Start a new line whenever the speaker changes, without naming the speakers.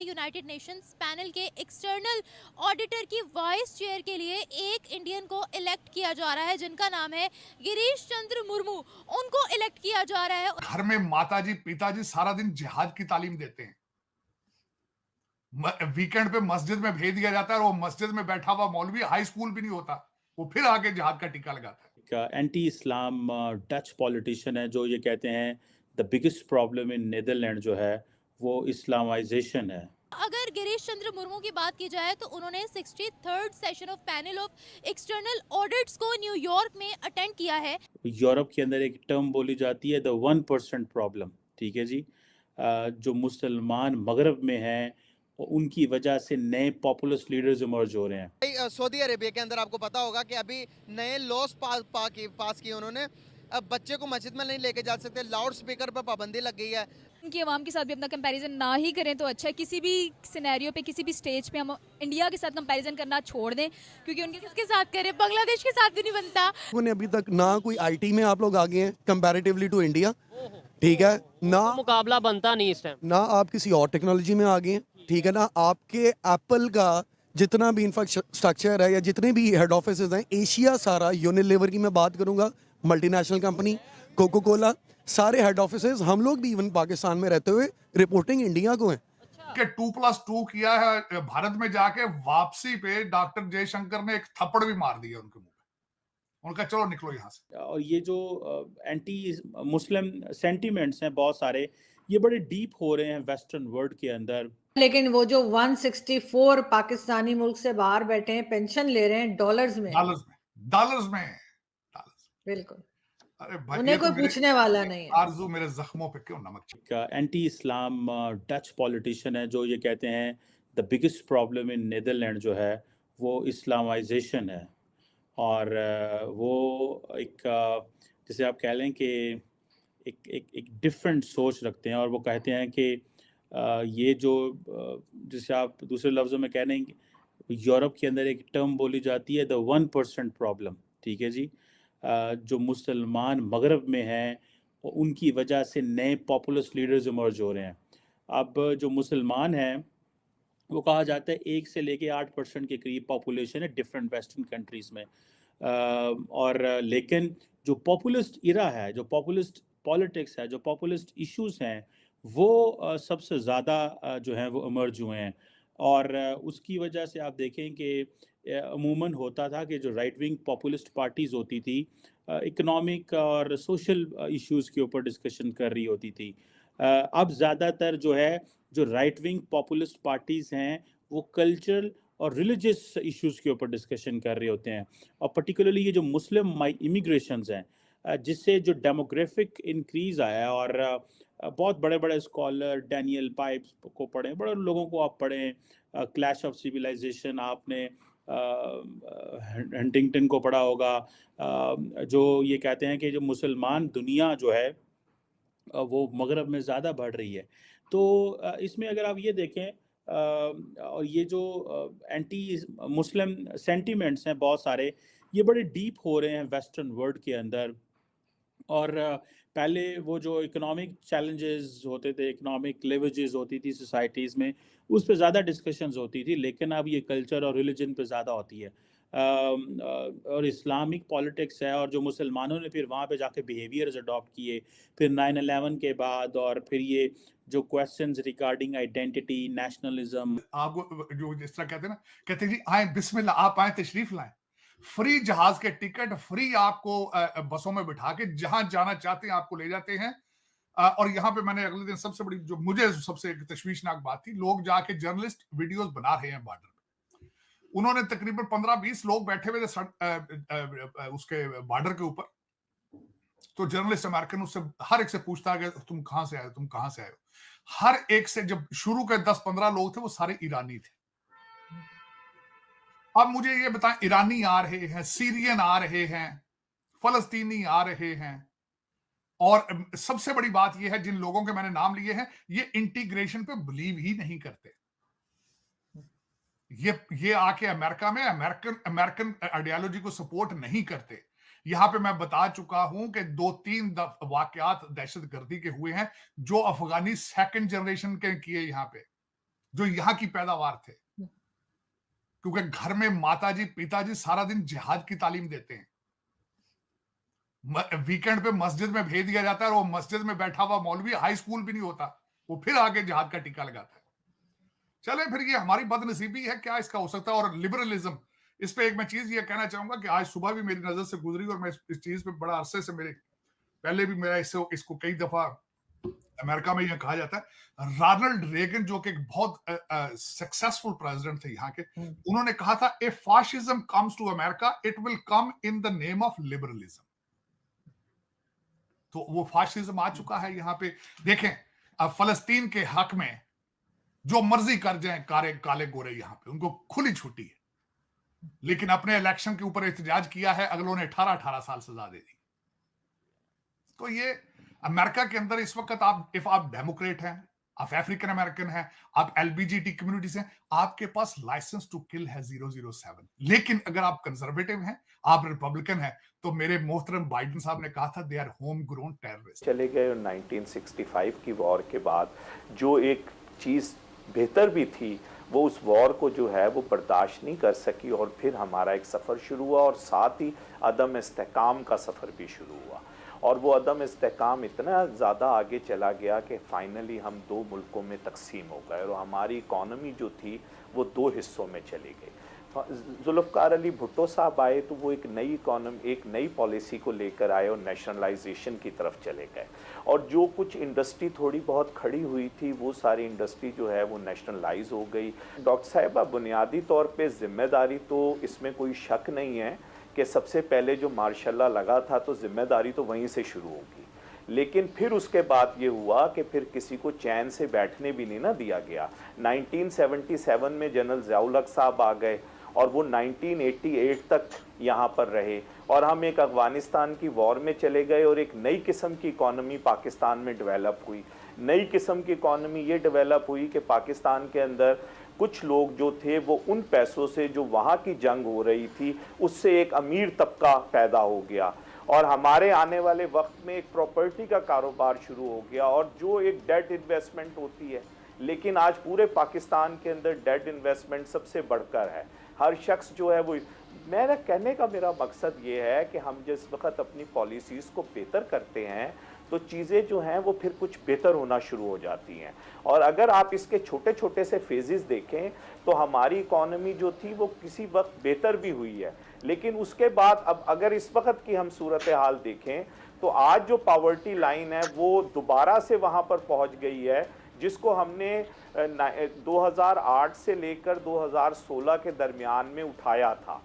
United Nations panel के external auditor की vice chair के लिए एक इंडियन को इलेक्ट किया जा रहा है, जिनका नाम है गिरीश चंद्र मुर्मू। उनको इलेक्ट किया जा रहा है।
घर में माताजी पिताजी सारा दिन जिहाद की तालीम देते हैं, वीकेंड पे मस्जिद में भेज दिया जाता है और वो मस्जिद में बैठा हुआ मौलवी हाई स्कूल भी नहीं होता, वो फिर आगे जिहाद का टीका लगाता है।
एंटी इस्लाम डच पॉलिटिशियन है जो ये कहते हैं the biggest problem in Netherlands जो है वो इस्लामाइजेशन है।
अगर गिरीश चंद्र मुर्मू की बात की जाए तो उन्होंने 63rd session of panel of external audits को न्यूयॉर्क में अटेंड किया है।
यूरोप के अंदर एक टर्म बोली जाती है द 1% प्रॉब्लम, ठीक है जी। जो मुसलमान मगरब में हैं उनकी वजह से नए पॉपुलिस्ट लीडर्स इमर्ज हो रहे हैं।
सऊदी अरेबिया के अंदर आपको पता होगा कि अभी नए लॉस पास किए उन्होंने। अब बच्चे को मस्जिद में नहीं लेके जा सकते, लाउड स्पीकर पर पाबंदी लग गई है।
उनकी आवाम के साथ भी अपना कंपैरिजन ना ही करें तो अच्छा है। किसी भी सिनेरियो पे, किसी भी स्टेज पे हम इंडिया के साथ कंपैरिजन करना छोड़ दें, क्योंकि उनके
किसके साथ करें, बांग्लादेश के साथ भी नहीं बनता।
उन्होंने अभी तक ना कोई आईटी में आप लोग आगे हैं कंपैरेटिवली टू इंडिया, ठीक है ना,
मुकाबला बनता नहीं इस टाइम।
ना आप किसी और टेक्नोलॉजी में आगे हैं, ठीक है ना। आपके एप्पल का जितना भी इंफ्रास्ट्रक्चर है या जितने भी हेड ऑफिसेज हैं, एशिया सारा, यूनिलीवर की मैं बात करूंगा, मल्टीनेशनल कंपनी, कोको कोला, सारे हेड ऑफिसेज, हम लोग भी इवन पाकिस्तान में रहते हुए रिपोर्टिंग इंडिया को है।
कि 2+2 किया है भारत में जाके, वापसी पे डॉक्टर जयशंकर ने एक थप्पड़ भी मार दिया उनके मुंह पे, उनका चलो निकलो यहाँ से।
और ये जो एंटी मुस्लिम सेंटिमेंट्स हैं बहुत सारे, ये बड़े डीप हो रहे हैं वेस्टर्न वर्ल्ड के अंदर।
लेकिन वो जो 164 पाकिस्तानी मुल्क से बाहर बैठे हैं, पेंशन ले रहे हैं डॉलर्स में,
डॉलर्स में।
बिल्कुल
अरे भाई,
उन्हें कोई
तो
पूछने वाला नहीं है।
आरजू मेरे जख्मों पे क्यों नमक छिड़का।
एंटी इस्लाम डच पॉलिटिशियन है जो ये कहते हैं the biggest problem in Netherlands जो है वो इस्लामाइजेशन है। और वो एक जैसे आप कह लें कि एक डिफरेंट सोच रखते हैं, और वो कहते हैं कि ये जो जैसे आप दूसरे लफ्ज़ों में कह रहे हैं कि यूरोप के अंदर एक टर्म बोली जाती है द 1% प्रॉब्लम, ठीक है जी। जो मुसलमान मगरब में हैं उनकी वजह से नए पॉपुलिस्ट लीडर्स इमर्ज हो रहे हैं। अब जो मुसलमान हैं वो कहा जाता है 1 से लेके 8% के करीब पॉपुलेशन है डिफरेंट वेस्टर्न कंट्रीज़ में। और लेकिन जो पॉपुलिस्ट इरा है, जो पॉपुलिस्ट पॉलिटिक्स है, जो पॉपुलिस्ट इश्यूज़ हैं, वो सबसे ज़्यादा जो हैं वो इमर्ज हुए हैं। और उसकी वजह से आप देखें कि अमूमन होता था कि जो राइट विंग पॉपुलिस्ट पार्टीज़ होती थी इकोनॉमिक और सोशल इश्यूज़ के ऊपर डिस्कशन कर रही होती थी। अब ज़्यादातर जो है जो राइट विंग पॉपुलिस्ट पार्टीज़ हैं वो कल्चरल और रिलीजियस इश्यूज़ के ऊपर डिस्कशन कर रहे होते हैं। और पर्टिकुलरली ये जो मुस्लिम इमिग्रेशंस हैं जिससे जो डेमोग्राफिक इंक्रीज़ आया है, और बहुत बड़े बड़े स्कॉलर डैनियल पाइप्स को पढ़ें, बड़े लोगों को आप पढ़ें, क्लैश ऑफ सिविलाइजेशन आपने हंटिंगटन को पढ़ा होगा, जो ये कहते हैं कि जो मुसलमान दुनिया जो है वो मगरब में ज़्यादा बढ़ रही है। तो इसमें अगर आप ये देखें और ये जो एंटी मुस्लिम सेंटिमेंट्स हैं बहुत सारे, ये बड़े डीप हो रहे हैं वेस्टर्न वर्ल्ड के अंदर। और पहले वो जो इकोनॉमिक चैलेंजेस होते थे, इकोनॉमिक लिवरेजेस होती थी सोसाइटीज़ में, उस पे ज़्यादा डिस्कशंस होती थी, लेकिन अब ये कल्चर और रिलीजन पे ज़्यादा होती है। और इस्लामिक पॉलिटिक्स है, और जो मुसलमानों ने फिर वहाँ पे जाके बिहेवियर्स अडॉप्ट किए, फिर 9/11 के बाद, और फिर ये जो क्वेश्चंस रिगार्डिंग आइडेंटिटी, नेशनलिज्म।
आपको जो जिस तरह कहते हैं ना, कहते हैं जी आए बिस्मिल्लाह, आप आए तशरीफ लाएं, फ्री जहाज के टिकट, फ्री आपको बसों में बिठा के जहां जाना चाहते हैं आपको ले जाते हैं। और यहाँ पे मैंने अगले दिन सबसे बड़ी जो मुझे सबसे एक तशवीशनाक बात थी, लोग जाके जर्नलिस्ट वीडियोस बना रहे हैं बॉर्डर पे। उन्होंने तकरीबन 15-20 लोग बैठे हुए थे उसके बॉर्डर के ऊपर। तो जर्नलिस्ट अमेरिकन उससे हर एक से पूछता है कि तुम कहां से आए हो, तुम कहां से आए हो। हर एक से जब शुरू के 10-15 लोग थे वो सारे ईरानी थे। अब मुझे ये बताएं, ईरानी आ रहे हैं, सीरियन आ रहे हैं, फलस्तीनी आ रहे हैं, और सबसे बड़ी बात यह है जिन लोगों के मैंने नाम लिए हैं ये इंटीग्रेशन पे बिलीव ही नहीं करते। ये आके अमेरिका में अमेरिकन आइडियोलॉजी को सपोर्ट नहीं करते। यहां पे मैं बता चुका हूं कि 2-3 वाकयात दहशतगर्दी के हुए हैं जो अफगानी सेकंड जनरेशन के किए यहां पे। जो यहाँ की पैदावार थे, क्योंकि घर में माताजी पिताजी सारा दिन जिहाद की तालीम देते हैं, वीकेंड पे मस्जिद में भेज दिया जाता है और वो मस्जिद में बैठा हुआ मौलवी हाई स्कूल भी नहीं होता, वो फिर आगे जिहाद का टीका लगाता है। चले फिर ये हमारी बदनसीबी है, क्या इसका हो सकता है। और लिबरलिज्म, इस पे एक मैं चीज ये कहना चाहूंगा कि आज सुबह भी मेरी नजर से गुजरी और मैं इस चीज पे बड़ा अरसे से मेरे पहले भी मेरा इसको कई दफा अमेरिका में यह कहा जाता है, रोनाल्ड रेगन जो कि एक बहुत सक्सेसफुल प्रेसिडेंट थे यहाँ के, उन्होंने कहा था if fascism comes to America it will come in the name of liberalism. तो वो फाशिज्म आ चुका है यहाँ पे। देखें, अब फलस्तीन के हक में जो मर्जी कर जाए काले गोरे, यहाँ पे उनको खुली छुट्टी है, लेकिन अपने इलेक्शन के ऊपर एहतजाज किया है, अगलों ने 18 साल सजा दे दी। तो ये अमेरिका के अंदर इस वक्त आप डेमोक्रेट हैं, आप अफ्रीकन अमेरिकन हैं, आप एलबीजीटी कम्युनिटी से, आपके पास लाइसेंस टू किल है 007। लेकिन अगर आप कंजर्वेटिव हैं, आप रिपब्लिकन हैं, तो मेरे मोहतरम बाइडेन साहब ने कहा था they are home grown terrorist.
चले गए। और 1965 की वॉर के बाद जो एक चीज बेहतर भी थी, वो उस वॉर को जो है वो बर्दाश्त नहीं कर सकी और फिर हमारा एक सफ़र शुरू हुआ और साथ ही अदम इस्तेकाम का सफ़र भी शुरू हुआ। और वो अदम इस्तेकाम इतना ज़्यादा आगे चला गया कि फाइनली हम दो मुल्कों में तकसीम हो गए और हमारी इकॉनमी जो थी वो दो हिस्सों में चली गई। जुल्फ़िकार अली भुट्टो साहब आए तो वो एक नई पॉलिसी को लेकर आए और नेशनलाइजेशन की तरफ चले गए और जो कुछ इंडस्ट्री थोड़ी बहुत खड़ी हुई थी वो सारी इंडस्ट्री जो है वो नेशनलाइज हो गई। डॉक्टर साहिबा, बुनियादी तौर पे जिम्मेदारी तो इसमें कोई शक नहीं है कि सबसे पहले जो मार्शल लगा था तो जिम्मेदारी तो वहीं से शुरू होगी, लेकिन फिर उसके बाद ये हुआ कि फिर किसी को चैन से बैठने भी नहीं ना दिया गया। 1977 में जनरल ज़िया-उल हक साहब आ गए और वो 1988 तक यहाँ पर रहे और हम एक अफ़गानिस्तान की वॉर में चले गए और एक नई किस्म की इकॉनमी पाकिस्तान में डेवलप हुई। नई किस्म की इकॉनमी ये डेवलप हुई कि पाकिस्तान के अंदर कुछ लोग जो थे वो उन पैसों से जो वहाँ की जंग हो रही थी उससे एक अमीर तबका पैदा हो गया और हमारे आने वाले वक्त में एक प्रॉपर्टी का कारोबार शुरू हो गया और जो एक डेट इन्वेस्टमेंट होती है, लेकिन आज पूरे पाकिस्तान के अंदर डेट इन्वेस्टमेंट सबसे बढ़कर है। हर शख्स जो है वो, मेरा कहने का मेरा मकसद ये है कि हम जिस वक्त अपनी पॉलिसीज़ को बेहतर करते हैं तो चीज़ें जो हैं वो फिर कुछ बेहतर होना शुरू हो जाती हैं। और अगर आप इसके छोटे छोटे से फेजेस देखें तो हमारी इकॉनमी जो थी वो किसी वक्त बेहतर भी हुई है, लेकिन उसके बाद अब अगर इस वक्त की हम सूरत हाल देखें तो आज जो पावर्टी लाइन है वो दोबारा से वहाँ पर पहुँच गई है जिसको हमने 2008 से लेकर 2016 के दरमियान में उठाया था।